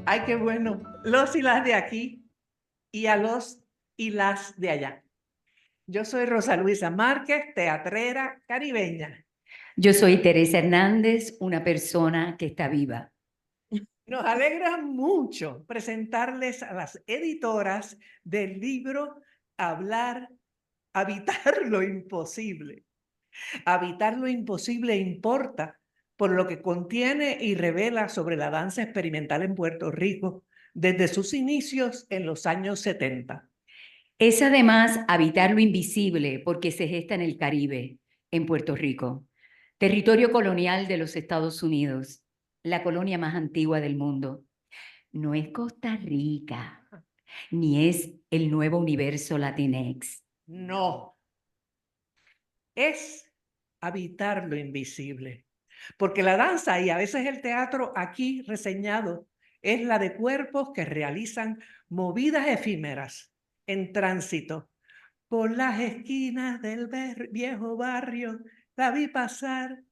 Ay, qué bueno. Los y las de aquí y a los y las de allá. Yo soy Rosa Luisa Márquez, teatrera caribeña. Yo soy Teresa Hernández, una persona que está viva. Nos alegra mucho presentarles a las editoras del libro Habitar lo imposible. Habitar lo imposible importa por lo que contiene y revela sobre la danza experimental en Puerto Rico desde sus inicios en los años 70. Es además habitar lo invisible porque se gesta en el Caribe, en Puerto Rico, territorio colonial de los Estados Unidos, la colonia más antigua del mundo. No es Costa Rica, ni es el nuevo universo Latinex. No, es habitar lo invisible. Porque la danza y a veces el teatro aquí reseñado es la de cuerpos que realizan movidas efímeras en tránsito. Por las esquinas del viejo barrio la vi pasar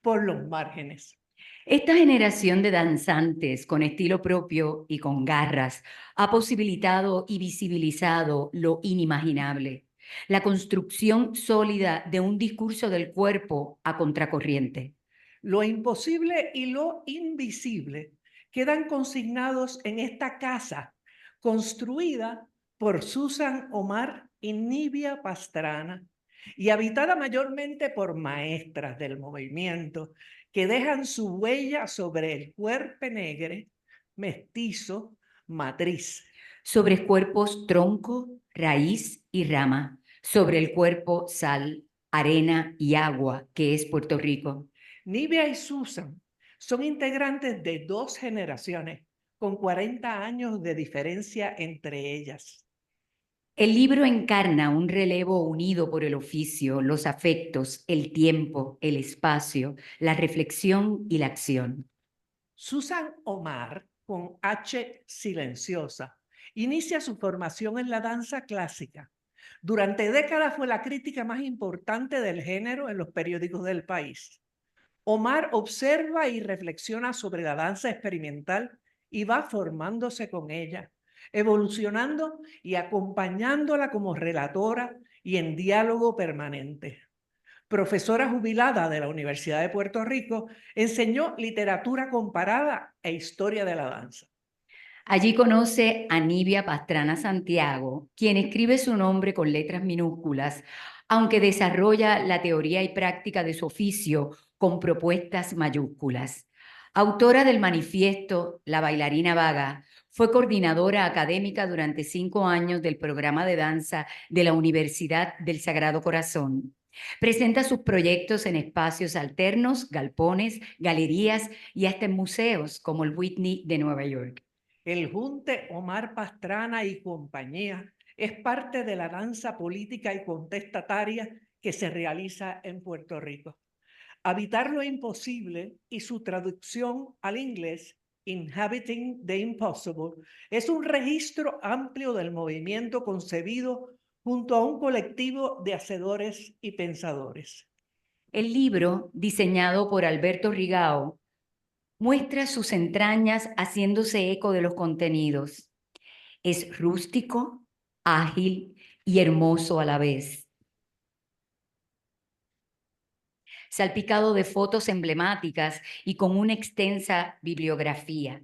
por los márgenes. Esta generación de danzantes con estilo propio y con garras ha posibilitado y visibilizado lo inimaginable, la construcción sólida de un discurso del cuerpo a contracorriente. Lo imposible y lo invisible quedan consignados en esta casa construida por Susan Omar y Nivia Pastrana y habitada mayormente por maestras del movimiento que dejan su huella sobre el cuerpo negro, mestizo, matriz. Sobre cuerpos tronco, raíz y rama, sobre el cuerpo sal, arena y agua, que es Puerto Rico. Nivia y Susan son integrantes de dos generaciones, con 40 años de diferencia entre ellas. El libro encarna un relevo unido por el oficio, los afectos, el tiempo, el espacio, la reflexión y la acción. Susan Omar, con H silenciosa, inicia su formación en la danza clásica. Durante décadas fue la crítica más importante del género en los periódicos del país. Omar observa y reflexiona sobre la danza experimental y va formándose con ella, evolucionando y acompañándola como relatora y en diálogo permanente. Profesora jubilada de la Universidad de Puerto Rico, enseñó literatura comparada e historia de la danza. Allí conoce a Nivia Pastrana Santiago, quien escribe su nombre con letras minúsculas, aunque desarrolla la teoría y práctica de su oficio con propuestas mayúsculas. Autora del manifiesto La bailarina vaga, fue coordinadora académica durante 5 años del programa de danza de la Universidad del Sagrado Corazón. Presenta sus proyectos en espacios alternos, galpones, galerías y hasta en museos como el Whitney de Nueva York. El Junte Omar Pastrana y compañía es parte de la danza política y contestataria que se realiza en Puerto Rico. Habitar lo imposible y su traducción al inglés, Inhabiting the Impossible, es un registro amplio del movimiento concebido junto a un colectivo de hacedores y pensadores. El libro, diseñado por Alberto Rigao, muestra sus entrañas haciéndose eco de los contenidos. Es rústico, ágil y hermoso a la vez. Salpicado de fotos emblemáticas y con una extensa bibliografía.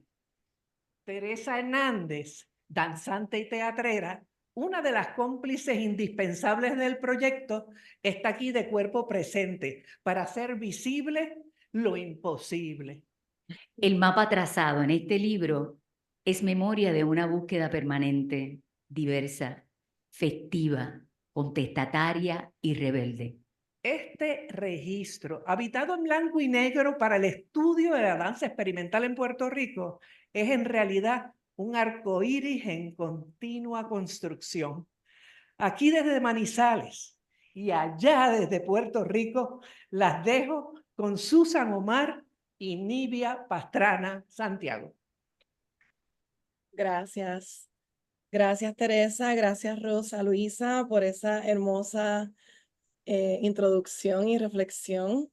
Teresa Hernández, danzante y teatrera, una de las cómplices indispensables del proyecto, está aquí de cuerpo presente para hacer visible lo imposible. El mapa trazado en este libro es memoria de una búsqueda permanente, diversa, festiva, contestataria y rebelde. Este registro, habitado en blanco y negro para el estudio de la danza experimental en Puerto Rico, es en realidad un arcoíris en continua construcción. Aquí desde Manizales y allá desde Puerto Rico, las dejo con Susan Omar y Nivia Pastrana Santiago. Gracias. Gracias, Teresa. Gracias, Rosa Luisa, por esa hermosa introducción y reflexión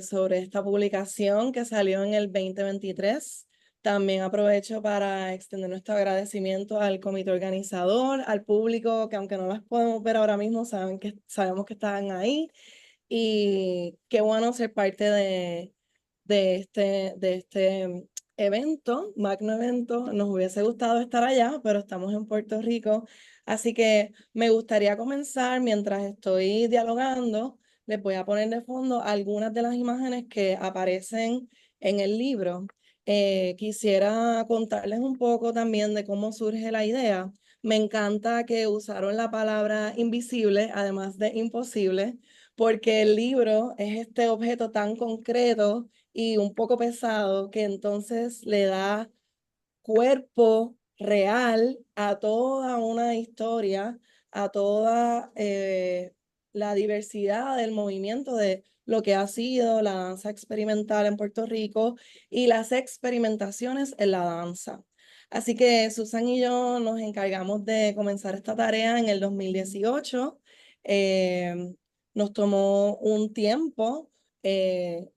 sobre esta publicación que salió en el 2023 También aprovecho para extender nuestro agradecimiento al comité organizador, al público, que aunque no las podemos ver ahora mismo, sabemos que están ahí. Y qué bueno ser parte de este evento, magno evento. Nos hubiese gustado estar allá, pero estamos en Puerto Rico. Así que me gustaría comenzar mientras estoy dialogando. Les voy a poner de fondo algunas de las imágenes que aparecen en el libro. Quisiera contarles un poco también de cómo surge la idea. Me encanta que usaron la palabra invisible, además de imposible, porque el libro es este objeto tan concreto y un poco pesado que entonces le da cuerpo real a toda una historia, a toda la diversidad del movimiento de lo que ha sido la danza experimental en Puerto Rico y las experimentaciones en la danza. Así que Susan y yo nos encargamos de comenzar esta tarea en el 2018. Nos tomó un tiempo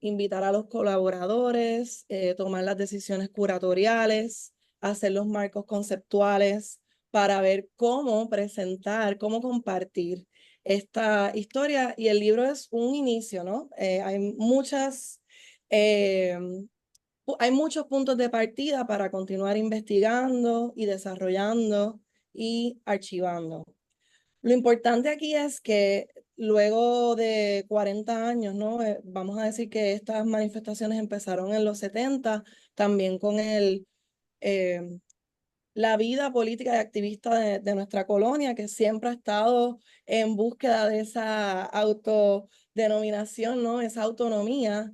invitar a los colaboradores, tomar las decisiones curatoriales, hacer los marcos conceptuales para ver cómo presentar, cómo compartir esta historia. Y el libro es un inicio, ¿no? Eh, hay muchos puntos de partida para continuar investigando y desarrollando y archivando. Lo importante aquí es que luego de 40 años, ¿no? Vamos a decir que estas manifestaciones empezaron en los 70, también con la vida política y activista de nuestra colonia, que siempre ha estado en búsqueda de esa autodenominación, ¿no? Esa autonomía.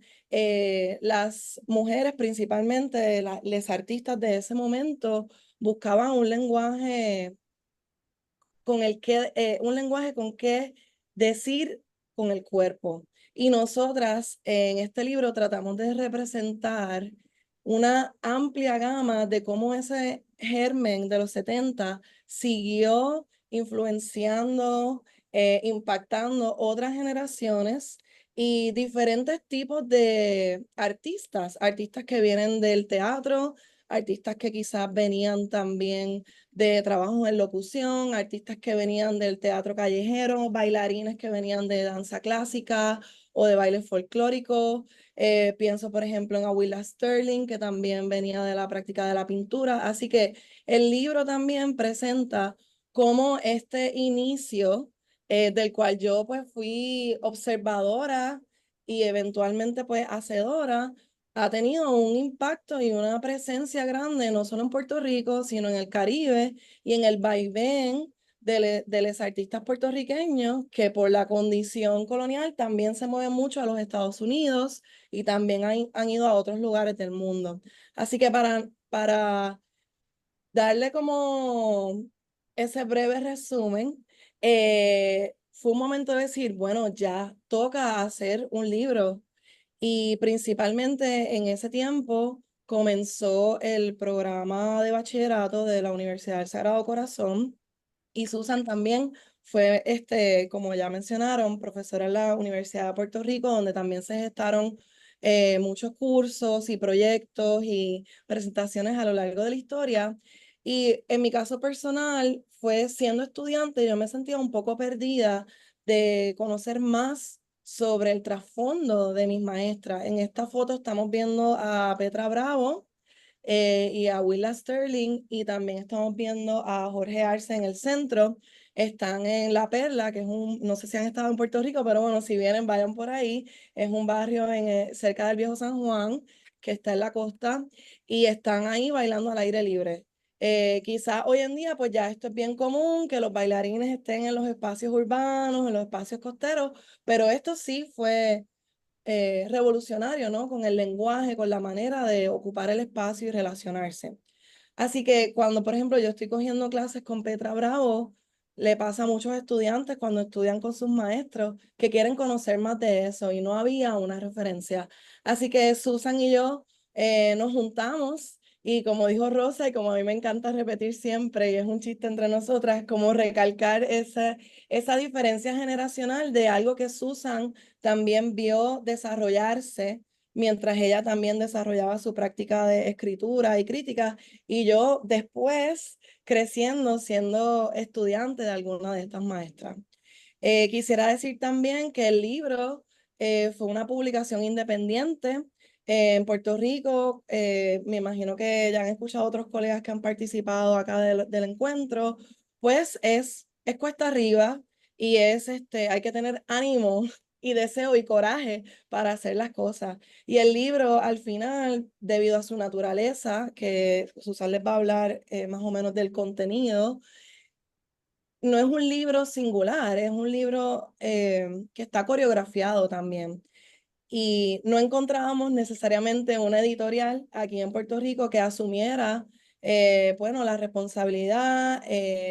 Las mujeres, principalmente las artistas de ese momento, buscaban un lenguaje un lenguaje con que decir con el cuerpo. Y nosotras en este libro tratamos de representar una amplia gama de cómo ese germen de los 70 siguió influenciando, impactando otras generaciones y diferentes tipos de artistas que vienen del teatro, artistas que quizás venían también de trabajos en locución, artistas que venían del teatro callejero, bailarines que venían de danza clásica o de baile folclórico. Pienso, por ejemplo, en Aguila Sterling, que también venía de la práctica de la pintura. Así que el libro también presenta cómo este inicio, del cual yo pues fui observadora y eventualmente pues hacedora, ha tenido un impacto y una presencia grande, no solo en Puerto Rico, sino en el Caribe y en el vaivén de los artistas puertorriqueños que por la condición colonial también se mueven mucho a los Estados Unidos y también han ido a otros lugares del mundo. Así que para darle como ese breve resumen, fue un momento de decir, bueno, ya toca hacer un libro y principalmente en ese tiempo comenzó el programa de bachillerato de la Universidad del Sagrado Corazón y Susan también fue, como ya mencionaron, profesora en la Universidad de Puerto Rico, donde también se gestaron muchos cursos y proyectos y presentaciones a lo largo de la historia. Y en mi caso personal, fue siendo estudiante, yo me sentía un poco perdida de conocer más sobre el trasfondo de mis maestras. En esta foto estamos viendo a Petra Bravo y a Willa Sterling, y también estamos viendo a Jorge Arce en el centro. Están en La Perla, que es no sé si han estado en Puerto Rico, pero bueno, si vienen, vayan por ahí. Es un barrio cerca del Viejo San Juan, que está en la costa, y están ahí bailando al aire libre. Quizás hoy en día, pues ya esto es bien común, que los bailarines estén en los espacios urbanos, en los espacios costeros, pero esto sí fue revolucionario, ¿no? Con el lenguaje, con la manera de ocupar el espacio y relacionarse. Así que cuando, por ejemplo, yo estoy cogiendo clases con Petra Bravo, le pasa a muchos estudiantes cuando estudian con sus maestros que quieren conocer más de eso y no había una referencia. Así que Susan y yo nos juntamos y como dijo Rosa y como a mí me encanta repetir siempre y es un chiste entre nosotras, como recalcar esa diferencia generacional de algo que Susan también vio desarrollarse mientras ella también desarrollaba su práctica de escritura y crítica, y yo después creciendo siendo estudiante de alguna de estas maestras. Quisiera decir también que el libro fue una publicación independiente en Puerto Rico. Me imagino que ya han escuchado otros colegas que han participado acá del encuentro. Pues es cuesta arriba y hay que tener ánimo y deseo y coraje para hacer las cosas. Y el libro al final, debido a su naturaleza, que Susan les va a hablar más o menos del contenido, no es un libro singular, es un libro que está coreografiado también. Y no encontrábamos necesariamente una editorial aquí en Puerto Rico que asumiera, bueno, la responsabilidad,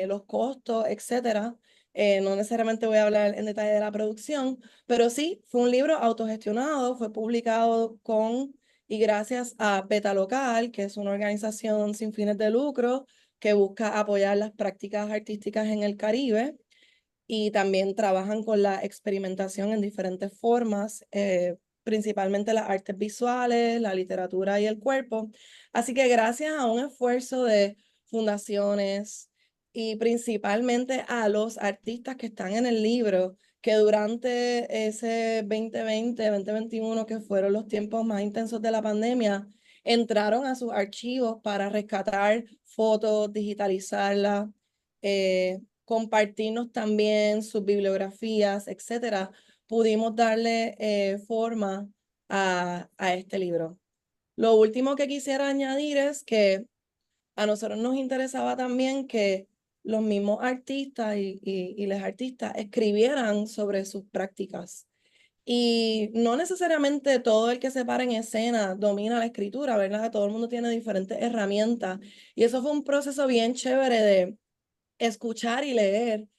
los costos, etcétera. No necesariamente voy a hablar en detalle de la producción, pero sí, fue un libro autogestionado, fue publicado con y gracias a Beta Local, que es una organización sin fines de lucro que busca apoyar las prácticas artísticas en el Caribe y también trabajan con la experimentación en diferentes formas, principalmente las artes visuales, la literatura y el cuerpo. Así que gracias a un esfuerzo de fundaciones y principalmente a los artistas que están en el libro, que durante ese 2020, 2021, que fueron los tiempos más intensos de la pandemia, entraron a sus archivos para rescatar fotos, digitalizarlas, compartirnos también sus bibliografías, etcétera, pudimos darle forma a este libro. Lo último que quisiera añadir es que a nosotros nos interesaba también que los mismos artistas y las artistas escribieran sobre sus prácticas. Y no necesariamente todo el que se para en escena domina la escritura, ¿verdad? Todo el mundo tiene diferentes herramientas. Y eso fue un proceso bien chévere de escuchar y leer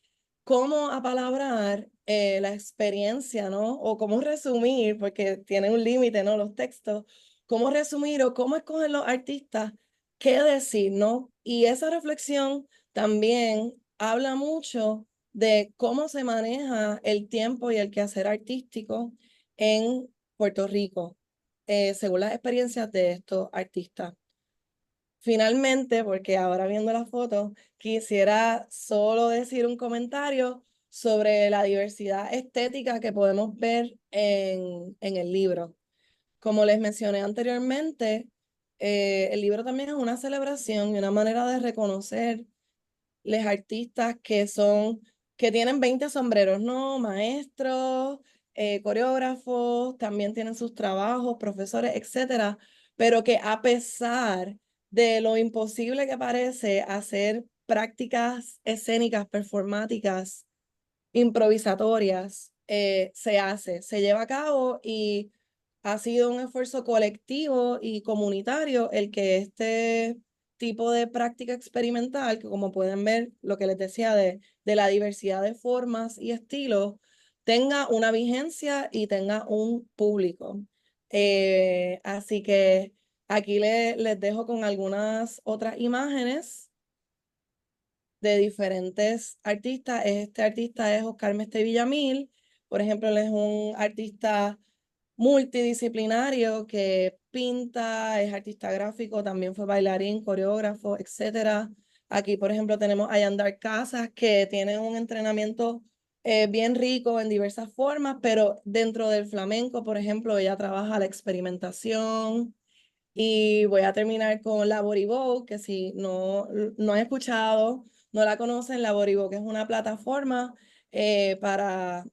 cómo apalabrar la experiencia, ¿no? O cómo resumir, porque tiene un límite, ¿no? Los textos, cómo resumir o cómo escoger los artistas qué decir, ¿no? Y esa reflexión también habla mucho de cómo se maneja el tiempo y el quehacer artístico en Puerto Rico, según las experiencias de estos artistas. Finalmente, porque ahora viendo la foto, quisiera solo decir un comentario sobre la diversidad estética que podemos ver en el libro. Como les mencioné anteriormente, el libro también es una celebración y una manera de reconocer los artistas que tienen 20 sombreros, ¿no? Maestros, coreógrafos, también tienen sus trabajos, profesores, etcétera, pero que a pesar de lo imposible que parece hacer prácticas escénicas, performáticas, improvisatorias, se lleva a cabo y ha sido un esfuerzo colectivo y comunitario el que este tipo de práctica experimental, que como pueden ver, lo que les decía de la diversidad de formas y estilos, tenga una vigencia y tenga un público. Así que aquí les dejo con algunas otras imágenes de diferentes artistas. Este artista es Oscar Meste Villamil. Por ejemplo, él es un artista multidisciplinario que pinta, es artista gráfico, también fue bailarín, coreógrafo, etcétera. Aquí, por ejemplo, tenemos a Yandar Casas, que tiene un entrenamiento bien rico en diversas formas, pero dentro del flamenco, por ejemplo, ella trabaja la experimentación. Y voy a terminar con la Borivogue, que si no han escuchado, no la conocen, la Borivogue que es una plataforma para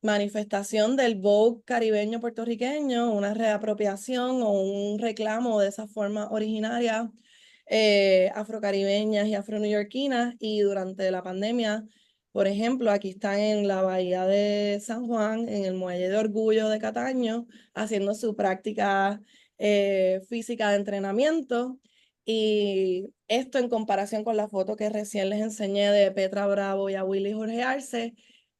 manifestación del Vogue caribeño puertorriqueño, una reapropiación o un reclamo de esas formas originarias afrocaribeñas y afro-neoyorquinas. Y durante la pandemia, por ejemplo, aquí están en la bahía de San Juan, en el Muelle de Orgullo de Cataño, haciendo su práctica física de entrenamiento. Y esto en comparación con la foto que recién les enseñé de Petra Bravo y a Willy Jorge Arce,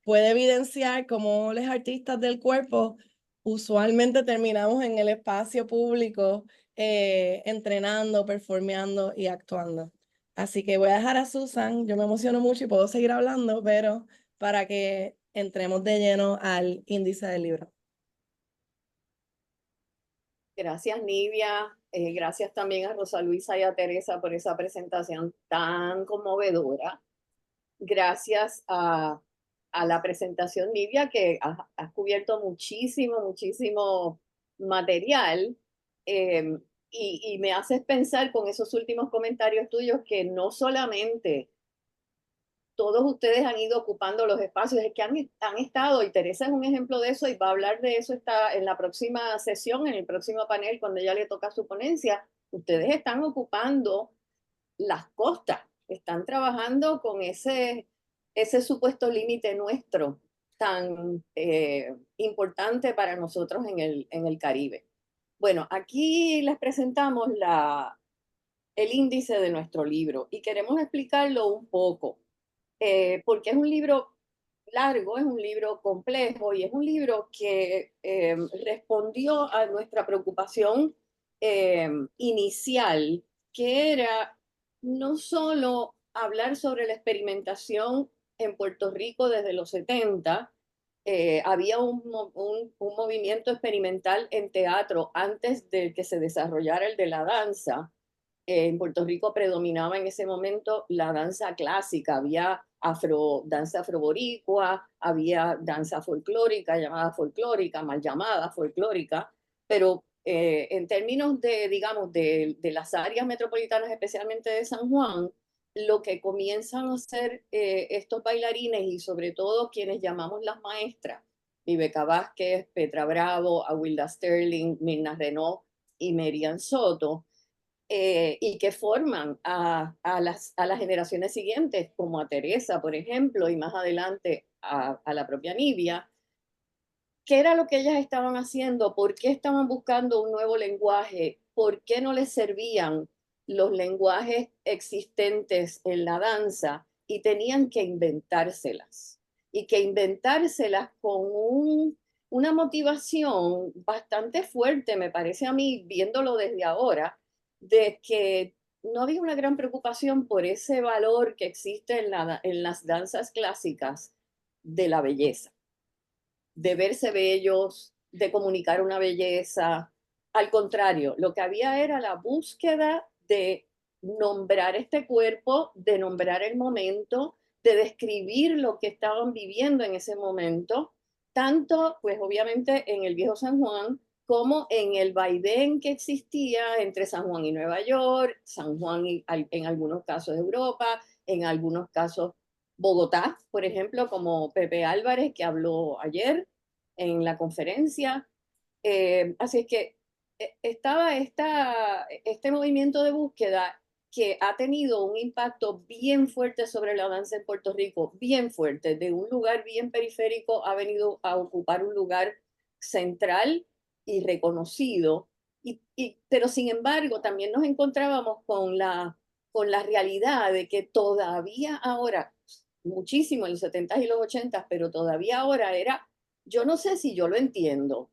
puede evidenciar cómo los artistas del cuerpo usualmente terminamos en el espacio público entrenando, performeando y actuando. Así que voy a dejar a Susan, yo me emociono mucho y puedo seguir hablando, pero para que entremos de lleno al índice del libro. Gracias, Nivia. Gracias también a Rosa Luisa y a Teresa por esa presentación tan conmovedora. Gracias a la presentación, Nivia, que has cubierto muchísimo material. Y me haces pensar con esos últimos comentarios tuyos que no solamente todos ustedes han ido ocupando los espacios, es que han estado, y Teresa es un ejemplo de eso, y va a hablar de eso está en la próxima sesión, en el próximo panel, cuando ella le toca su ponencia. Ustedes están ocupando las costas, están trabajando con ese supuesto límite nuestro tan importante para nosotros en el Caribe. Bueno, aquí les presentamos el índice de nuestro libro y queremos explicarlo un poco, porque es un libro largo, es un libro complejo y es un libro que respondió a nuestra preocupación inicial, que era no solo hablar sobre la experimentación en Puerto Rico desde los 70. Había un movimiento experimental en teatro antes de que se desarrollara el de la danza. En Puerto Rico predominaba en ese momento la danza clásica, había danza afroboricua, había danza folclórica, llamada folclórica, mal llamada folclórica, pero en términos de, digamos, de las áreas metropolitanas, especialmente de San Juan, lo que comienzan a hacer estos bailarines y sobre todo quienes llamamos las maestras, Viveca Vázquez, Petra Bravo, Awilda Sterling, Mirna Renaud y Merian Soto, y que forman a las generaciones siguientes, como a Teresa, por ejemplo, y más adelante a la propia Nivia. ¿Qué era lo que ellas estaban haciendo? ¿Por qué estaban buscando un nuevo lenguaje? ¿Por qué no les servían los lenguajes existentes en la danza y tenían que inventárselas? Y que inventárselas con una motivación bastante fuerte, me parece a mí, viéndolo desde ahora, de que no había una gran preocupación por ese valor que existe en las danzas clásicas de la belleza, de verse bellos, de comunicar una belleza. Al contrario, lo que había era la búsqueda de nombrar este cuerpo, de nombrar el momento, de describir lo que estaban viviendo en ese momento, tanto, pues obviamente, en el viejo San Juan, como en el vaivén que existía entre San Juan y Nueva York, San Juan y en algunos casos Europa, en algunos casos Bogotá, por ejemplo, como Pepe Álvarez, que habló ayer en la conferencia. Así es que estaba este movimiento de búsqueda que ha tenido un impacto bien fuerte sobre la danza en Puerto Rico, bien fuerte, de un lugar bien periférico ha venido a ocupar un lugar central y reconocido, pero sin embargo también nos encontrábamos con la realidad de que todavía ahora, muchísimo en los 70s y los 80s, pero todavía ahora yo no sé si yo lo entiendo,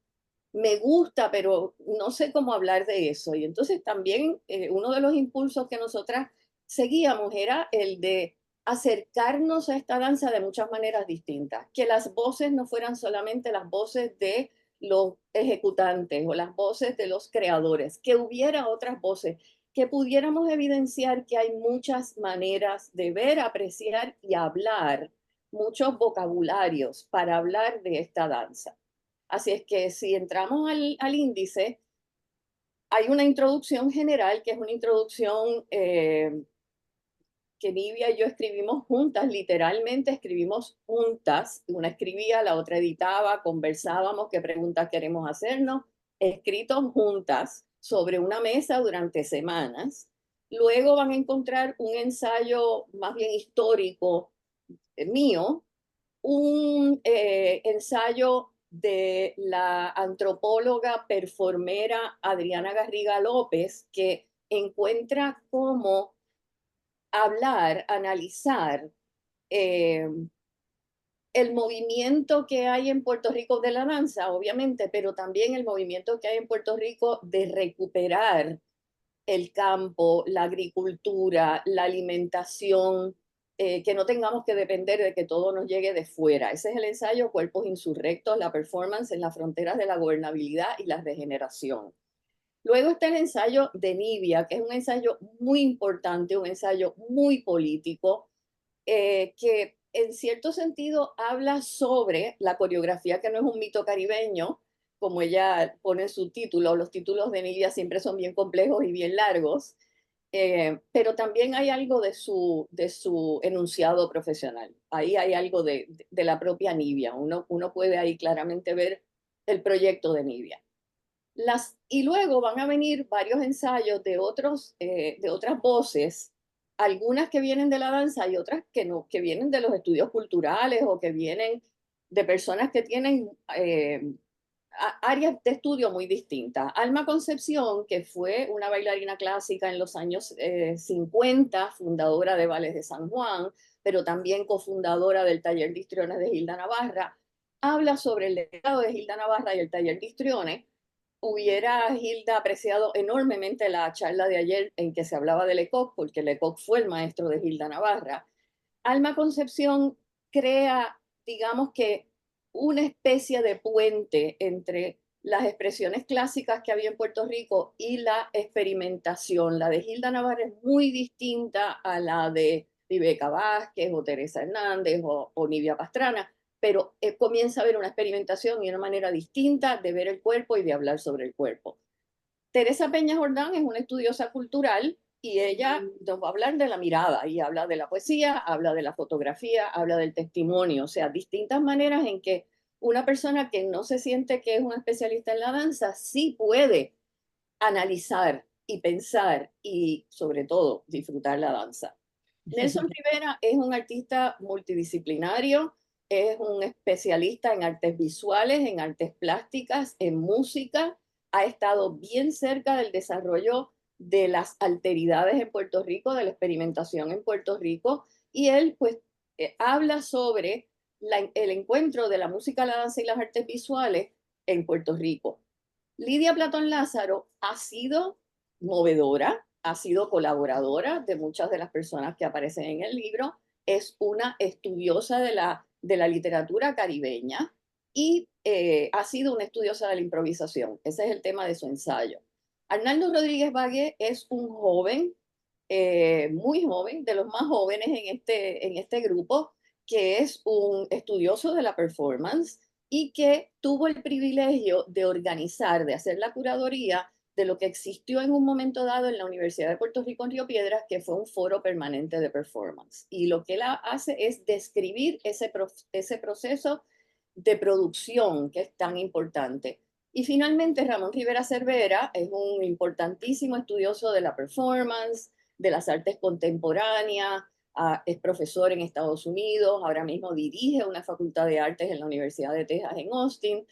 me gusta, pero no sé cómo hablar de eso. Y entonces también uno de los impulsos que nosotras seguíamos era el de acercarnos a esta danza de muchas maneras distintas, que las voces no fueran solamente las voces de los ejecutantes o las voces de los creadores, que hubiera otras voces, que pudiéramos evidenciar que hay muchas maneras de ver, apreciar y hablar, muchos vocabularios para hablar de esta danza. Así es que si entramos al índice, hay una introducción general, que es una introducción que Nivia y yo escribimos juntas, literalmente escribimos juntas, una escribía, la otra editaba, conversábamos qué preguntas queremos hacernos, escritos juntas sobre una mesa durante semanas. Luego van a encontrar un ensayo más bien histórico mío, un ensayo de la antropóloga performera Adriana Garriga López, que encuentra cómo hablar, analizar el movimiento que hay en Puerto Rico de la danza, obviamente, pero también el movimiento que hay en Puerto Rico de recuperar el campo, la agricultura, la alimentación, que no tengamos que depender de que todo nos llegue de fuera. Ese es el ensayo Cuerpos Insurrectos, la performance en las fronteras de la gobernabilidad y la regeneración. Luego está el ensayo de Nibia, que es un ensayo muy importante, un ensayo muy político, que en cierto sentido habla sobre la coreografía, que no es un mito caribeño, como ella pone en su título. Los títulos de Nibia siempre son bien complejos y bien largos, pero también hay algo de su enunciado profesional. Ahí hay algo de la propia Nibia. Uno puede ahí claramente ver el proyecto de Nibia. Y luego van a venir varios ensayos de otras voces, algunas que vienen de la danza y otras que no, que vienen de los estudios culturales o que vienen de personas que tienen áreas de estudio muy distintas. Alma Concepción, que fue una bailarina clásica en los años 50, fundadora de Ballet de San Juan, pero también cofundadora del Taller de Histriones de Gilda Navarra, habla sobre el legado de Gilda Navarra y el Taller de Histriones. Hubiera Gilda apreciado enormemente la charla de ayer en que se hablaba de Lecoq, porque Lecoq fue el maestro de Gilda Navarra. Alma Concepción crea, digamos que, una especie de puente entre las expresiones clásicas que había en Puerto Rico y la experimentación. La de Gilda Navarra es muy distinta a la de Viveca Vázquez o Teresa Hernández o Nibia Pastrana, pero comienza a haber una experimentación y una manera distinta de ver el cuerpo y de hablar sobre el cuerpo. Teresa Peña Jordán es una estudiosa cultural y ella nos va a hablar de la mirada y habla de la poesía, habla de la fotografía, habla del testimonio, o sea, distintas maneras en que una persona que no se siente que es un especialista en la danza sí puede analizar y pensar y sobre todo disfrutar la danza. Nelson Rivera es un artista multidisciplinario, es un especialista en artes visuales, en artes plásticas, en música, ha estado bien cerca del desarrollo de las alteridades en Puerto Rico, de la experimentación en Puerto Rico, y él pues habla sobre el encuentro de la música, la danza y las artes visuales en Puerto Rico. Lidia Platón Lázaro ha sido movedora, ha sido colaboradora de muchas de las personas que aparecen en el libro, es una estudiosa de la literatura caribeña y ha sido una estudiosa de la improvisación. Ese es el tema de su ensayo. Arnaldo Rodríguez Vague es un joven, muy joven, de los más jóvenes en este grupo, que es un estudioso de la performance y que tuvo el privilegio de organizar, de hacer la curaduría de lo que existió en un momento dado en la Universidad de Puerto Rico en Río Piedras, que fue un foro permanente de performance. Y lo que él hace es describir ese proceso de producción que es tan importante. Y finalmente Ramón Rivera Cervera es un importantísimo estudioso de la performance, de las artes contemporáneas, es profesor en Estados Unidos, ahora mismo dirige una facultad de artes en la Universidad de Texas en Austin,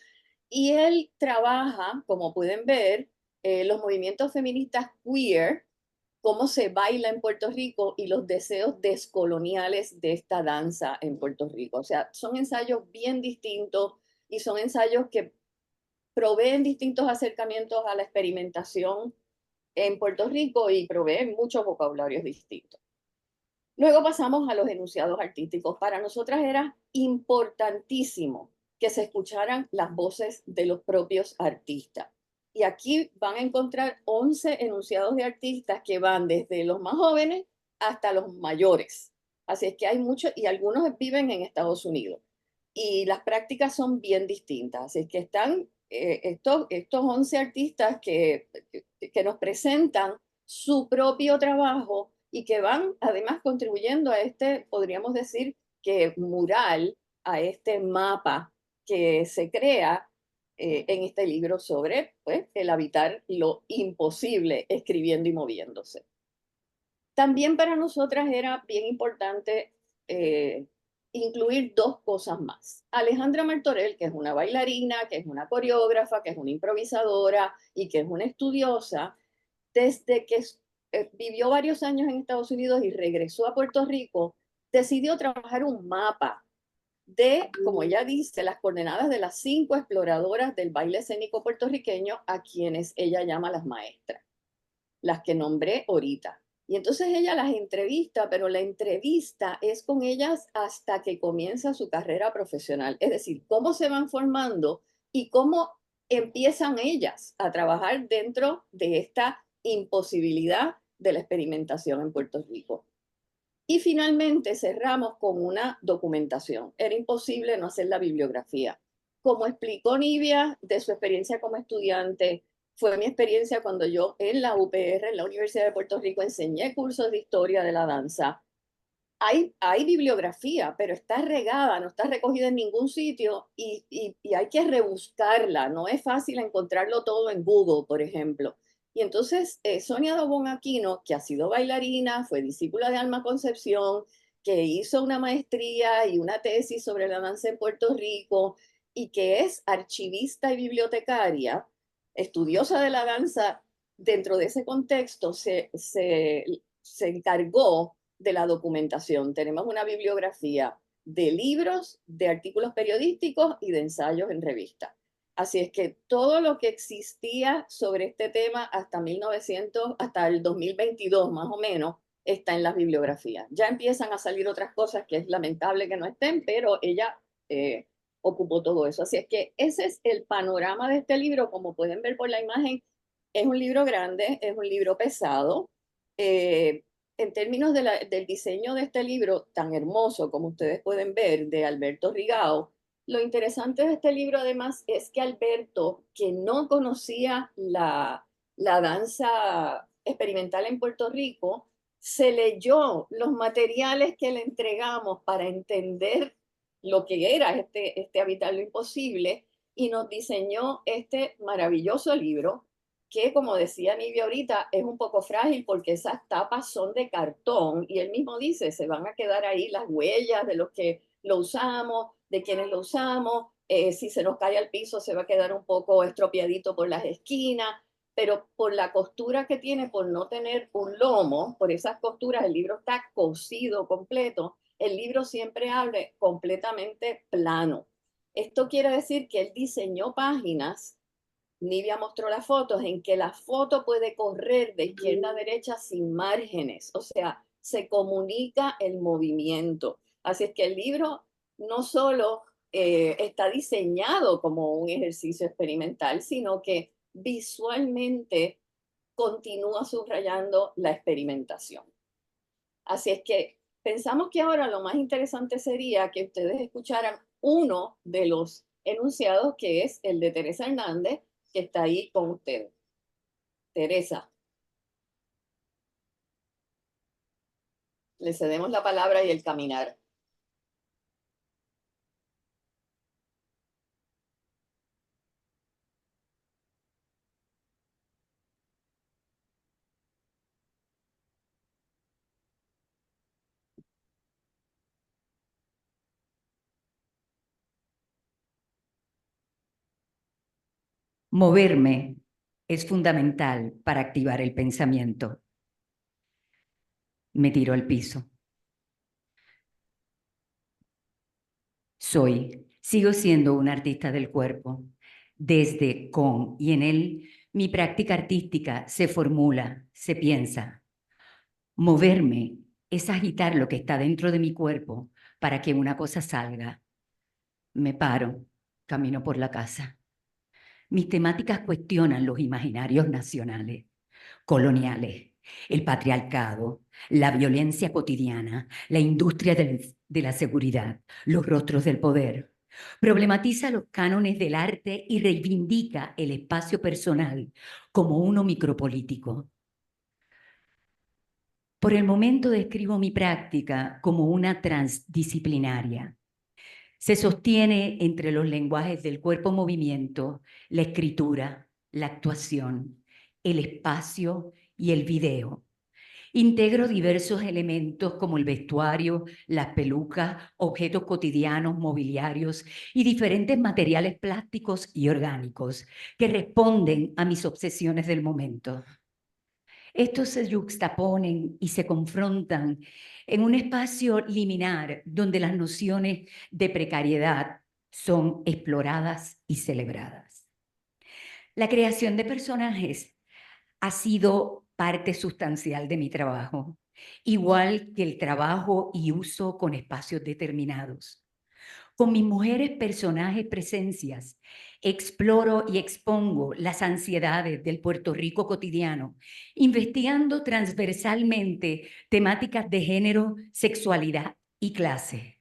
y él trabaja, como pueden ver, los movimientos feministas queer, cómo se baila en Puerto Rico y los deseos descoloniales de esta danza en Puerto Rico. O sea, son ensayos bien distintos y son ensayos que proveen distintos acercamientos a la experimentación en Puerto Rico y proveen muchos vocabularios distintos. Luego pasamos a los enunciados artísticos. Para nosotras era importantísimo que se escucharan las voces de los propios artistas. Y aquí van a encontrar 11 enunciados de artistas que van desde los más jóvenes hasta los mayores. Así es que hay muchos, y algunos viven en Estados Unidos. Y las prácticas son bien distintas. Así es que están estos 11 artistas que nos presentan su propio trabajo y que van además contribuyendo a este, podríamos decir que mural, a este mapa que se crea en este libro sobre pues, el habitar lo imposible escribiendo y moviéndose. También para nosotras era bien importante incluir dos cosas más. Alejandra Martorell, que es una bailarina, que es una coreógrafa, que es una improvisadora y que es una estudiosa, desde que vivió varios años en Estados Unidos y regresó a Puerto Rico, decidió trabajar un mapa de, como ella dice, las coordenadas de las 5 exploradoras del baile escénico puertorriqueño a quienes ella llama las maestras, las que nombré ahorita. Y entonces ella las entrevista, pero la entrevista es con ellas hasta que comienza su carrera profesional. Es decir, cómo se van formando y cómo empiezan ellas a trabajar dentro de esta imposibilidad de la experimentación en Puerto Rico. Y finalmente cerramos con una documentación. Era imposible no hacer la bibliografía. Como explicó Nivia de su experiencia como estudiante, fue mi experiencia cuando yo en la UPR, en la Universidad de Puerto Rico, enseñé cursos de historia de la danza. Hay bibliografía, pero está regada, no está recogida en ningún sitio y hay que rebuscarla. No es fácil encontrarlo todo en Google, por ejemplo. Y entonces Sonia Dobón Aquino, que ha sido bailarina, fue discípula de Alma Concepción, que hizo una maestría y una tesis sobre la danza en Puerto Rico y que es archivista y bibliotecaria, estudiosa de la danza, dentro de ese contexto se encargó de la documentación. Tenemos una bibliografía de libros, de artículos periodísticos y de ensayos en revista. Así es que todo lo que existía sobre este tema hasta hasta el 2022 más o menos, está en las bibliografías. Ya empiezan a salir otras cosas que es lamentable que no estén, pero ella ocupó todo eso. Así es que ese es el panorama de este libro. Como pueden ver por la imagen, es un libro grande, es un libro pesado. En términos del diseño de este libro tan hermoso como ustedes pueden ver, de Alberto Rigao, lo interesante de este libro además es que Alberto, que no conocía la danza experimental en Puerto Rico, se leyó los materiales que le entregamos para entender lo que era este Habitar lo Imposible y nos diseñó este maravilloso libro que, como decía Nivia ahorita, es un poco frágil porque esas tapas son de cartón y él mismo dice, se van a quedar ahí las huellas de los que lo usamos, de quienes lo usamos, si se nos cae al piso se va a quedar un poco estropeadito por las esquinas, pero por la costura que tiene, por no tener un lomo, por esas costuras, el libro está cosido completo, el libro siempre abre completamente plano. Esto quiere decir que él diseñó páginas. Nivia mostró las fotos en que la foto puede correr de izquierda a derecha sin márgenes, o sea, se comunica el movimiento. Así es que el libro no solo está diseñado como un ejercicio experimental, sino que visualmente continúa subrayando la experimentación. Así es que pensamos que ahora lo más interesante sería que ustedes escucharan uno de los enunciados, que es el de Teresa Hernández, que está ahí con ustedes. Teresa, le cedemos la palabra y el caminar. Moverme es fundamental para activar el pensamiento. Me tiro al piso. Sigo siendo un artista del cuerpo. Desde, con y en él, mi práctica artística se formula, se piensa. Moverme es agitar lo que está dentro de mi cuerpo para que una cosa salga. Me paro, camino por la casa. Mis temáticas cuestionan los imaginarios nacionales, coloniales, el patriarcado, la violencia cotidiana, la industria de la seguridad, los rostros del poder. Problematiza los cánones del arte y reivindica el espacio personal como uno micropolítico. Por el momento describo mi práctica como una transdisciplinaria. Se sostiene entre los lenguajes del cuerpo-movimiento, la escritura, la actuación, el espacio y el video. Integro diversos elementos como el vestuario, las pelucas, objetos cotidianos, mobiliarios y diferentes materiales plásticos y orgánicos que responden a mis obsesiones del momento. Estos se yuxtaponen y se confrontan en un espacio liminar donde las nociones de precariedad son exploradas y celebradas. La creación de personajes ha sido parte sustancial de mi trabajo, igual que el trabajo y uso con espacios determinados. Con mis mujeres, personajes, presencias, exploro y expongo las ansiedades del Puerto Rico cotidiano, investigando transversalmente temáticas de género, sexualidad y clase.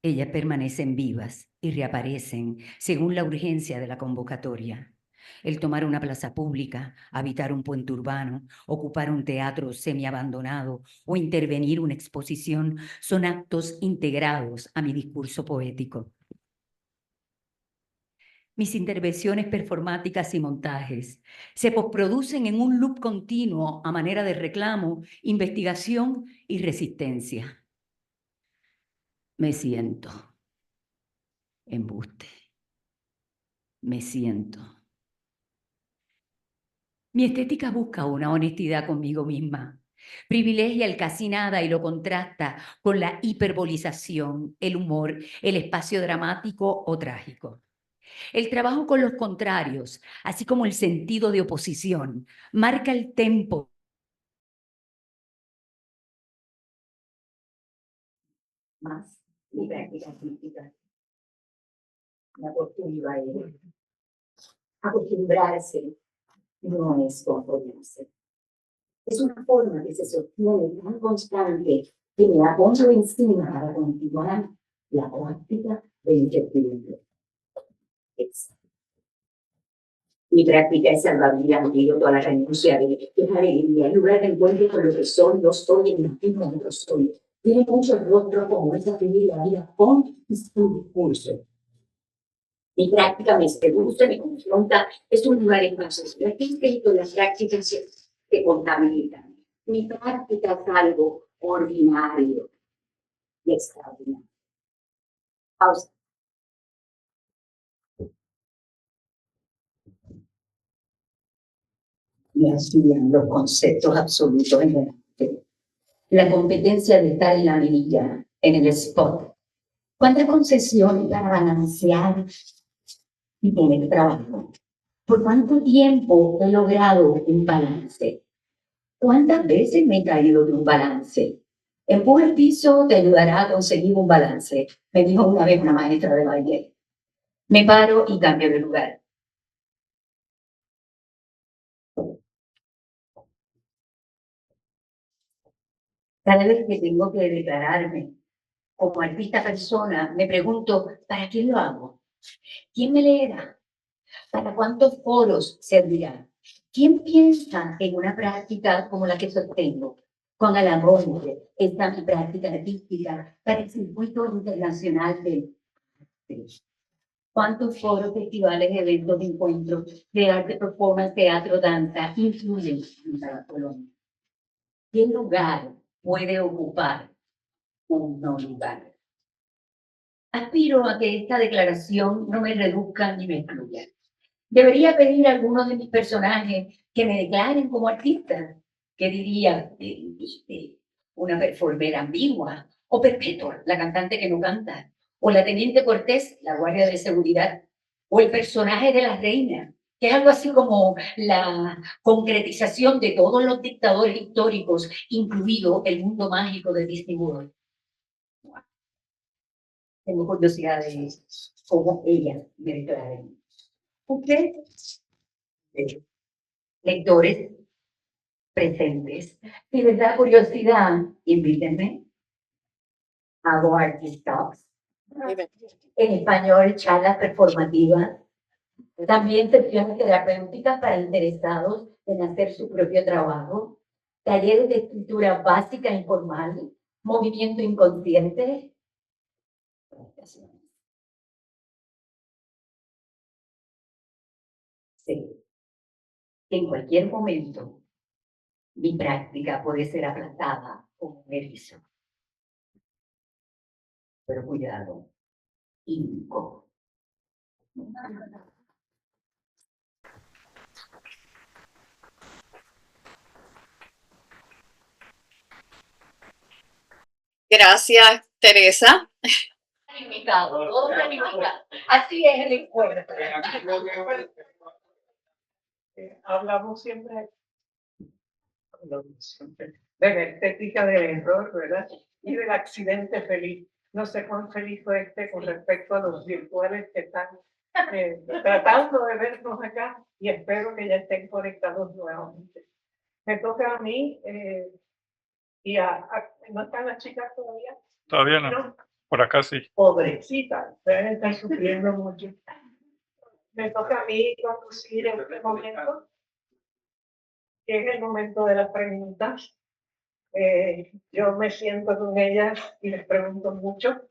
Ellas permanecen vivas y reaparecen según la urgencia de la convocatoria. El tomar una plaza pública, habitar un puente urbano, ocupar un teatro semiabandonado o intervenir una exposición son actos integrados a mi discurso poético. Mis intervenciones performáticas y montajes se posproducen en un loop continuo a manera de reclamo, investigación y resistencia. Me siento. Embuste. Me siento. Mi estética busca una honestidad conmigo misma. Privilegia el casi nada y lo contrasta con la hiperbolización, el humor, el espacio dramático o trágico. El trabajo con los contrarios, así como el sentido de oposición, marca el tempo. Más mi práctica crítica. Me acostumbro a ello. Acostumbrarse no es conformarse. Es una forma que se sostiene tan constante que me la pongo encima para continuar la práctica de incertidumbre. Mi práctica es salvavidas, antídoto a la renuncia de la alegría, el lugar de encuentro con lo que soy, yo soy el mismo que yo soy. Tiene muchos rostros como esa vivir la vida con su discurso. Mi práctica me seduce, me confronta, es un lugar entonces. Yo aquí he escrito las prácticas que contabilizan. Mi práctica es algo ordinario y extraordinario. Pausa. Me estudian los conceptos absolutos en el arte. La competencia de estar en la mirilla, en el spot. ¿Cuántas concesiones para balancear y tener trabajo? ¿Por cuánto tiempo he logrado un balance? ¿Cuántas veces me he caído de un balance? Empuja el piso, te ayudará a conseguir un balance, me dijo una vez una maestra de baile. Me paro y cambio de lugar. Cada vez que tengo que declararme como artista persona, me pregunto, ¿para quién lo hago? ¿Quién me leerá? ¿Para cuántos foros servirá? ¿Quién piensa en una práctica como la que sostengo? Con el amor, esta mi práctica artística para el circuito internacional del arte. ¿Cuántos foros, festivales, eventos, encuentros de arte, performance, teatro, danza influyen en la Colombia? ¿Qué lugar puede ocupar un no lugar? Aspiro a que esta declaración no me reduzca ni me excluya. Debería pedir a algunos de mis personajes que me declaren como artista. ¿Qué diría? Una performer ambigua, o Perpetua, la cantante que no canta, o la Teniente Cortés, la guardia de seguridad, o el personaje de la reina, que es algo así como la concretización de todos los dictadores históricos, incluido el mundo mágico de Disney World. Tengo curiosidad de cómo ella me declara. Ustedes, lectores presentes, si les da curiosidad, invítenme. Hago artist talks. En español, charlas performativas. También sesiones terapéuticas para interesados en hacer su propio trabajo. Talleres de escritura básica e informal. Movimiento inconsciente. Sí. En cualquier momento, mi práctica puede ser aplastada como un erizo. Pero cuidado, inco. Gracias, Teresa. Limitado, todo limitado. Así es el encuentro. Hablamos siempre de la estética del error, ¿verdad? Y del accidente feliz. No sé cuán feliz fue este con respecto a los virtuales que están tratando de vernos acá y espero que ya estén conectados nuevamente. Me toca a mí ¿no están las chicas todavía? Todavía no. ¿No? Por acá sí. Pobrecita, deben estar sufriendo mucho. Me toca a mí conducir en este momento, que es el momento de las preguntas. Yo me siento con ellas y les pregunto mucho,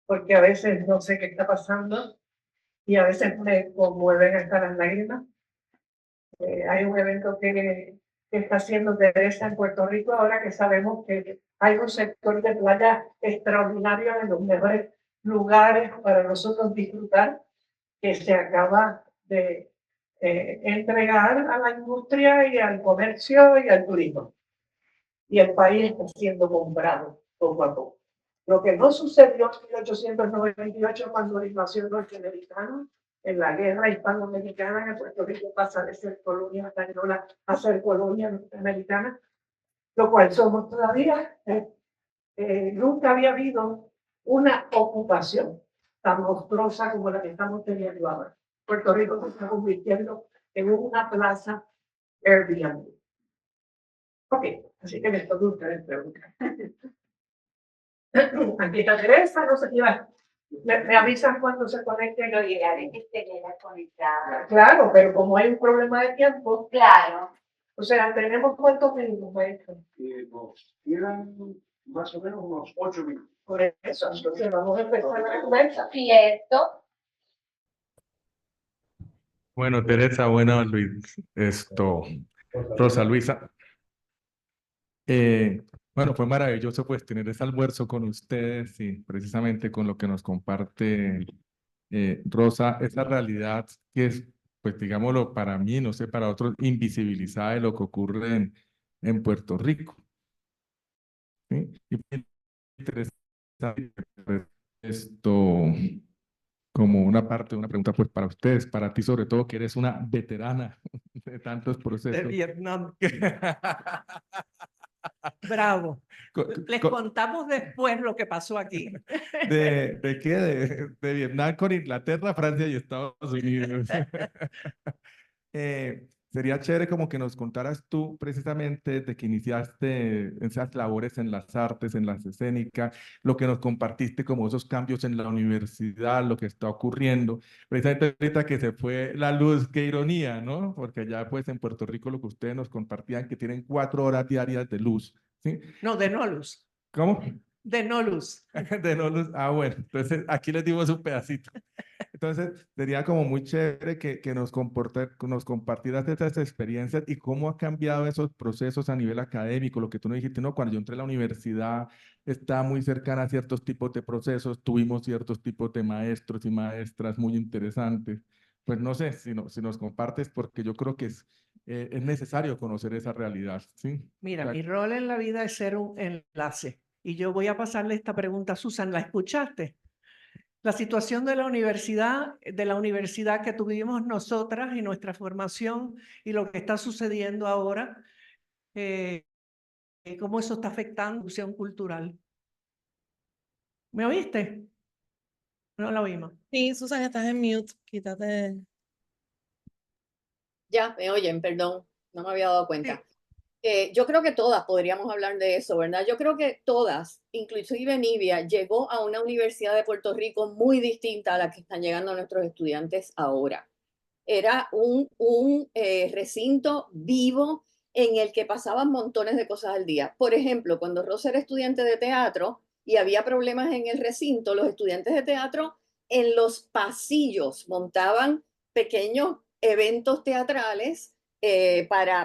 porque a veces no sé qué está pasando y a veces me conmueven hasta las lágrimas. Hay un evento que está haciendo Teresa en Puerto Rico ahora que sabemos que hay un sector de playa extraordinario en los mejores lugares para nosotros disfrutar, que se acaba de entregar a la industria y al comercio y al turismo. Y el país está siendo comprado poco a poco. Lo que no sucedió en 1898 cuando la invasión norteamericana, en la guerra hispano-americana, que Puerto Rico pasa de ser colonia española a ser colonia norteamericana, lo cual somos todavía. Nunca había habido una ocupación tan monstruosa como la que estamos teniendo ahora. Puerto Rico se está convirtiendo en una plaza Airbnb. Ok, así que les toca a ustedes preguntar. Aquí está Teresa, no sé qué va. Me avisan cuando se conecten. Lo ideal es que estuviera conectada. Claro, pero como hay un problema de tiempo, Claro. o sea, tenemos cuántos minutos, maestro. Nos quedan más o menos unos 8 minutos. Por eso, entonces vamos a empezar la conversa. Cierto. Bueno, Teresa, bueno, Luis, Rosa Luisa. Bueno, fue maravilloso pues tener ese almuerzo con ustedes y precisamente con lo que nos comparte Rosa, esa realidad que es, pues digámoslo, para mí, no sé, para otros, invisibilizada de lo que ocurre en Puerto Rico. ¿Sí? Y muy interesante como una parte de una pregunta pues para ustedes, para ti sobre todo que eres una veterana de tantos De procesos. Vietnam. Bravo. Les contamos después lo que pasó aquí. ¿De qué? De Vietnam con Inglaterra, Francia y Estados Unidos. Sería chévere como que nos contaras tú precisamente de que iniciaste esas labores en las artes, en las escénicas, lo que nos compartiste como esos cambios en la universidad, lo que está ocurriendo. Precisamente ahorita que se fue la luz, qué ironía, ¿no? Porque ya pues en Puerto Rico lo que ustedes nos compartían que tienen 4 horas diarias de luz, ¿sí? No, de no luz. ¿Cómo? De no luz. De no luz. Ah, bueno, entonces aquí les dimos un pedacito. Entonces, sería como muy chévere que nos compartieras esas experiencias y cómo ha cambiado esos procesos a nivel académico, lo que tú nos dijiste, no, cuando yo entré a la universidad estaba muy cercana a ciertos tipos de procesos, tuvimos ciertos tipos de maestros y maestras muy interesantes. Pues no sé si nos compartes, porque yo creo que es necesario conocer esa realidad, ¿sí? Mira, O sea, mi rol en la vida es ser un enlace. Y yo voy a pasarle esta pregunta a Susan. ¿La escuchaste? La situación de la universidad que tuvimos nosotras y nuestra formación y lo que está sucediendo ahora, cómo eso está afectando la producción cultural. ¿Me oíste? No la oímos. Sí, Susan, estás en mute. Quítate. Ya, me oyen, perdón, no me había dado Sí. cuenta. Yo creo que todas podríamos hablar de eso, ¿verdad? Yo creo que todas, inclusive Nivia, llegó a una universidad de Puerto Rico muy distinta a la que están llegando nuestros estudiantes ahora. Era un recinto vivo en el que pasaban montones de cosas al día. Por ejemplo, cuando Rosa era estudiante de teatro y había problemas en el recinto, los estudiantes de teatro en los pasillos montaban pequeños eventos teatrales para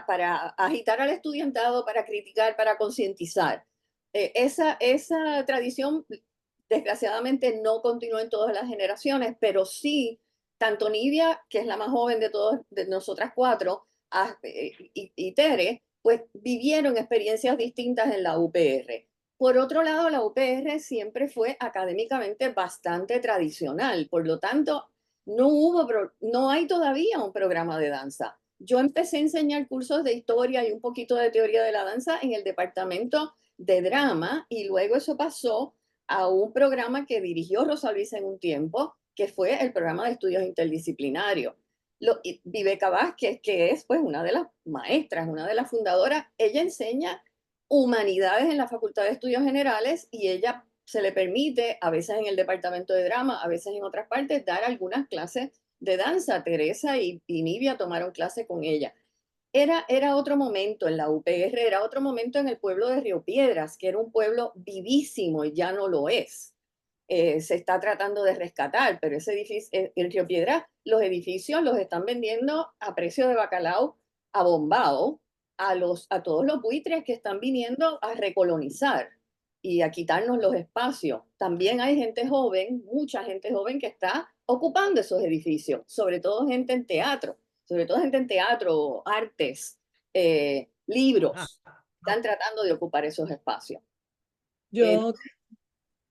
agitar al estudiantado, para criticar, para concientizar. Esa tradición, desgraciadamente, no continuó en todas las generaciones, pero sí, tanto Nivia, que es la más joven de nosotras 4, y Tere, pues vivieron experiencias distintas en la UPR. Por otro lado, la UPR siempre fue académicamente bastante tradicional, por lo tanto, no hay todavía un programa de danza. yo empecé a enseñar cursos de historia y un poquito de teoría de la danza en el departamento de drama y luego eso pasó a un programa que dirigió Rosa Luisa en un tiempo, que fue el programa de estudios interdisciplinarios. Viveca Vázquez, que es pues una de las maestras, una de las fundadoras, ella enseña humanidades en la Facultad de Estudios Generales y ella se le permite, a veces en el departamento de drama, a veces en otras partes, dar algunas clases de danza. Teresa y Nivia tomaron clase con ella. Era otro momento en la UPR, era otro momento en el pueblo de Río Piedras, que era un pueblo vivísimo y ya no lo es. Se está tratando de rescatar, pero ese edificio, en Río Piedras, los edificios los están vendiendo a precio de bacalao abombado a todos los buitres que están viniendo a recolonizar y a quitarnos los espacios. También hay gente joven, mucha gente joven que está ocupando esos edificios, sobre todo gente en teatro, artes, libros, están tratando de ocupar esos espacios. Yo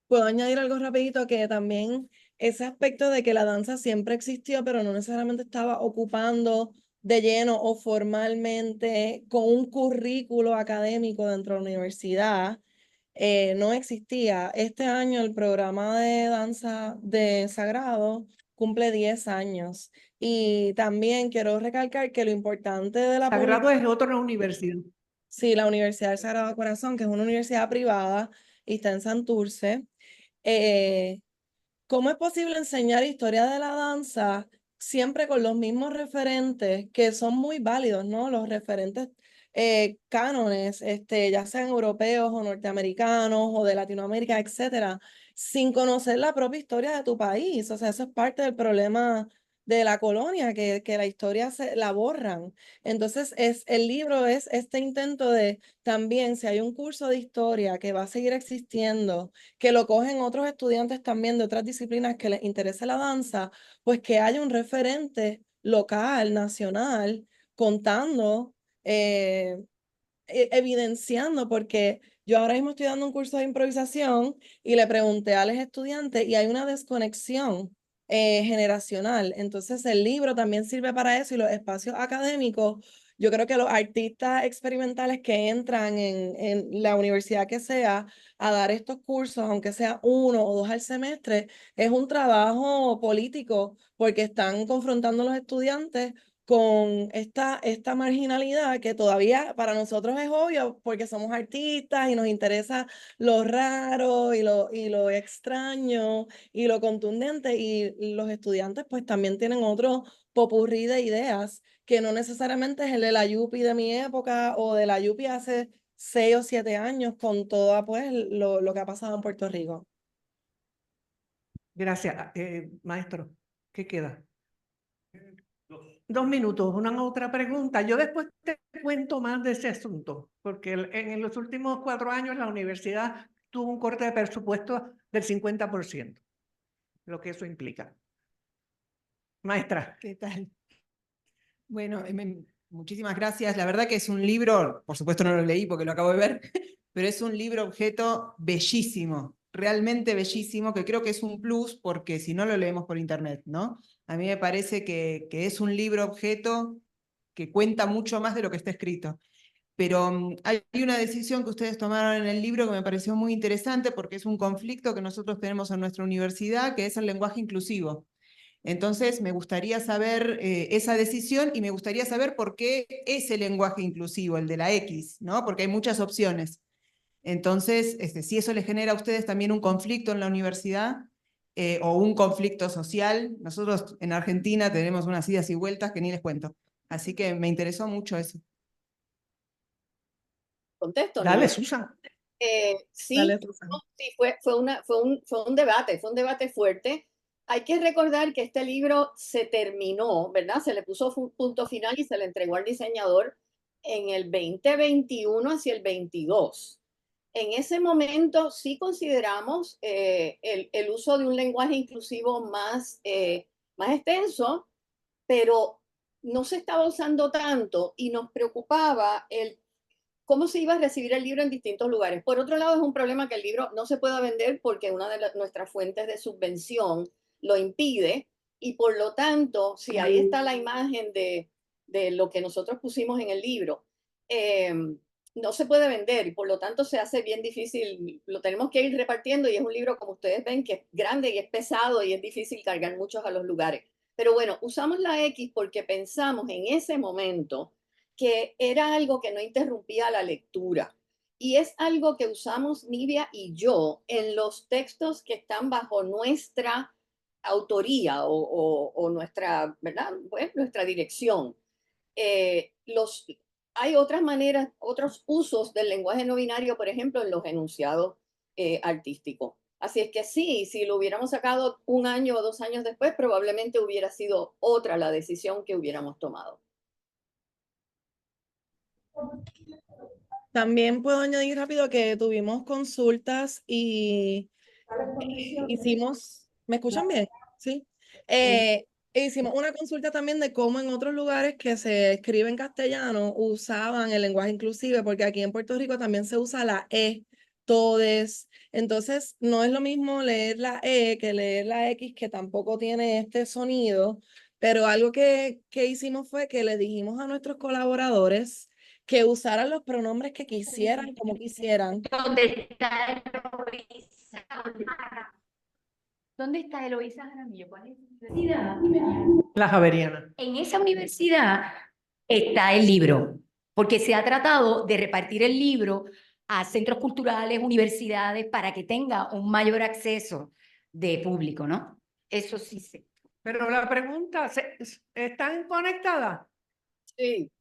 puedo añadir algo rapidito, que también ese aspecto de que la danza siempre existió, pero no necesariamente estaba ocupando de lleno o formalmente con un currículo académico dentro de la universidad, no existía. Este año el programa de danza de Sagrado cumple 10 años. Y también quiero recalcar que lo importante de la Sagrado es otra universidad. Sí, la Universidad del Sagrado Corazón, que es una universidad privada y está en Santurce. ¿Cómo es posible enseñar historia de la danza siempre con los mismos referentes que son muy válidos, ¿no? Los referentes cánones, ya sean europeos o norteamericanos o de Latinoamérica, etcétera, sin conocer la propia historia de tu país? O sea, eso es parte del problema de la colonia, que la historia la borran. Entonces, el libro es este intento de también, si hay un curso de historia que va a seguir existiendo, que lo cogen otros estudiantes también de otras disciplinas que les interese la danza, pues que haya un referente local, nacional, contando, evidenciando, porque yo ahora mismo estoy dando un curso de improvisación y le pregunté a los estudiantes y hay una desconexión generacional. Entonces el libro también sirve para eso y los espacios académicos. Yo creo que los artistas experimentales que entran en la universidad que sea a dar estos cursos, aunque sea 1 o 2 al semestre, es un trabajo político porque están confrontando a los estudiantes con esta marginalidad que todavía para nosotros es obvio porque somos artistas y nos interesa lo raro y lo extraño y lo contundente, y los estudiantes pues también tienen otro popurrí de ideas que no necesariamente es el de la Yupi de mi época o de la Yupi hace 6 o 7 años con todo pues lo que ha pasado en Puerto Rico. Gracias. Maestro, ¿qué queda? 2 minutos, una otra pregunta. Yo después te cuento más de ese asunto, porque en los últimos 4 años la universidad tuvo un corte de presupuesto del 50%, lo que eso implica. Maestra. ¿Qué tal? Bueno, muchísimas gracias. La verdad que es un libro, por supuesto no lo leí porque lo acabo de ver, pero es un libro objeto bellísimo, realmente bellísimo, que creo que es un plus porque si no lo leemos por internet, ¿no? A mí me parece que es un libro objeto que cuenta mucho más de lo que está escrito. Pero hay una decisión que ustedes tomaron en el libro que me pareció muy interesante porque es un conflicto que nosotros tenemos en nuestra universidad, que es el lenguaje inclusivo. Entonces, me gustaría saber esa decisión y me gustaría saber por qué ese lenguaje inclusivo, el de la X, ¿no? Porque hay muchas opciones. Entonces, si eso les genera a ustedes también un conflicto en la universidad o un conflicto social. Nosotros en Argentina tenemos unas idas y vueltas que ni les cuento. Así que me interesó mucho eso. Contesto, Dale, ¿no? Susan. Sí, Dale, Susan. sí, fue un debate fuerte. Hay que recordar que este libro se terminó, ¿verdad? Se le puso un punto final y se le entregó al diseñador en el 2021 hacia el 22. En ese momento sí consideramos el uso de un lenguaje inclusivo más extenso, pero no se estaba usando tanto y nos preocupaba cómo se iba a recibir el libro en distintos lugares. Por otro lado, es un problema que el libro no se pueda vender porque una de nuestras fuentes de subvención lo impide, y por lo tanto, si ahí está la imagen de de lo que nosotros pusimos en el libro, no se puede vender y por lo tanto se hace bien difícil, lo tenemos que ir repartiendo y es un libro, como ustedes ven, que es grande y es pesado y es difícil cargar muchos a los lugares. Pero bueno, usamos la X porque pensamos en ese momento que era algo que no interrumpía la lectura. Y es algo que usamos Nivia y yo en los textos que están bajo nuestra autoría o nuestra, ¿verdad? Pues, nuestra dirección. Hay otras maneras, otros usos del lenguaje no binario, por ejemplo, en los enunciados artísticos. Así es que sí, si lo hubiéramos sacado 1 año o 2 años después, probablemente hubiera sido otra la decisión que hubiéramos tomado. También puedo añadir rápido que tuvimos consultas y hicimos, ¿me escuchan bien? Sí. Hicimos una consulta también de cómo en otros lugares que se escribe en castellano usaban el lenguaje inclusive, porque aquí en Puerto Rico también se usa la E, todes. Entonces, no es lo mismo leer la E que leer la X, que tampoco tiene este sonido, pero algo que hicimos fue que le dijimos a nuestros colaboradores que usaran los pronombres que quisieran, como quisieran. ¿Dónde está Eloísa? ¿Dónde está Eloísa Jaramillo? ¿Cuál es la universidad? La Javeriana. En esa universidad está el libro, porque se ha tratado de repartir el libro a centros culturales, universidades, para que tenga un mayor acceso de público, ¿no? Eso sí sé. Pero la pregunta, ¿están conectadas? Sí.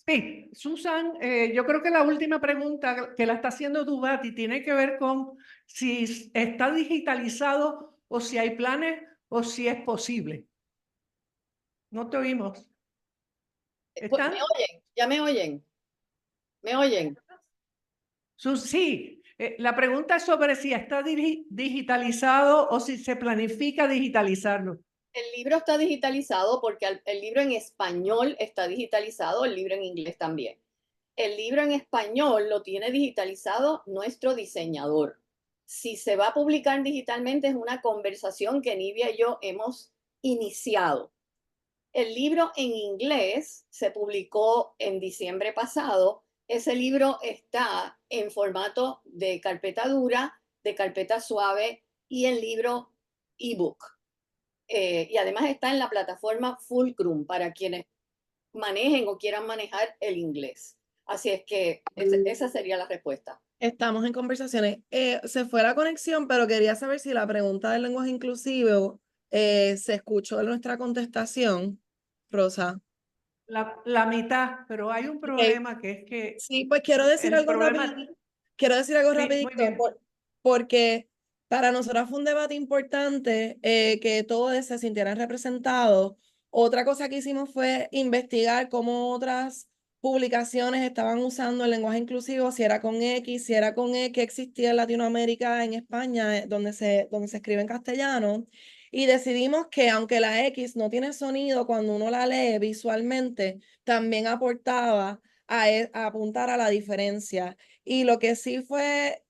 Sí, Susan, yo creo que la última pregunta que la está haciendo Dubati tiene que ver con si está digitalizado o si hay planes o si es posible. No te oímos. Pues, ¿Están? ¿me oyen? ¿Ya me oyen? ¿Me oyen? Sí, la pregunta es sobre si está digitalizado o si se planifica digitalizarlo. El libro está digitalizado porque el libro en español está digitalizado, el libro en inglés también. El libro en español lo tiene digitalizado nuestro diseñador. Si se va a publicar digitalmente es una conversación que Nivia y yo hemos iniciado. El libro en inglés se publicó en diciembre pasado. Ese libro está en formato de carpeta dura, de carpeta suave y en libro ebook. Y además está en la plataforma Fulcrum para quienes manejen o quieran manejar el inglés. Así es que esa sería la respuesta. Estamos en conversaciones. Se fue la conexión, pero quería saber si la pregunta del lenguaje inclusivo se escuchó en nuestra contestación, Rosa. La mitad, pero hay un problema que es que Sí, pues quiero decir el algo problema... rapidito. Quiero decir algo Sí, muy rapidito, bien. porque para nosotros fue un debate importante que todos se sintieran representados. Otra cosa que hicimos fue investigar cómo otras publicaciones estaban usando el lenguaje inclusivo, si era con X, si era con E, que existía en Latinoamérica, en España, donde se escribe en castellano. Y decidimos que aunque la X no tiene sonido cuando uno la lee visualmente, también aportaba a apuntar a la diferencia. Y lo que sí fue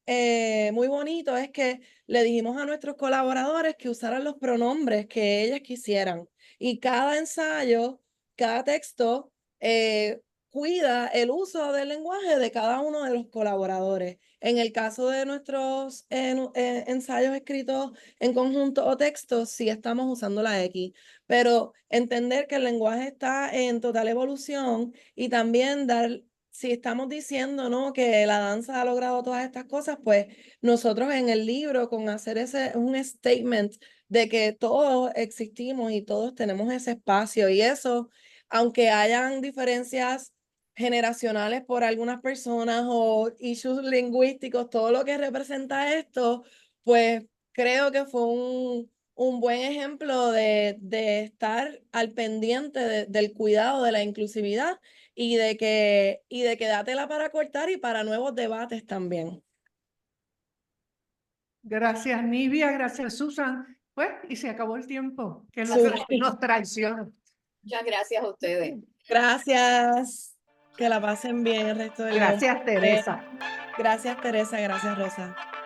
muy bonito es que le dijimos a nuestros colaboradores que usaran los pronombres que ellas quisieran. Y cada ensayo, cada texto, cuida el uso del lenguaje de cada uno de los colaboradores. En el caso de nuestros ensayos escritos en conjunto o textos, sí estamos usando la X, pero entender que el lenguaje está en total evolución y también si estamos diciendo, ¿no?, que la danza ha logrado todas estas cosas, pues nosotros en el libro con hacer un statement de que todos existimos y todos tenemos ese espacio y eso, aunque hayan diferencias generacionales por algunas personas o issues lingüísticos, todo lo que representa esto, pues creo que fue un buen ejemplo de estar al pendiente del cuidado de la inclusividad y de que da tela para cortar y para nuevos debates también. Gracias, Nivia, gracias, Susan. Pues, y se acabó el tiempo, que nos traiciona. Muchas gracias a ustedes. Gracias. Que la pasen bien el resto del día. Gracias, Teresa. Gracias, Teresa. Gracias, Rosa.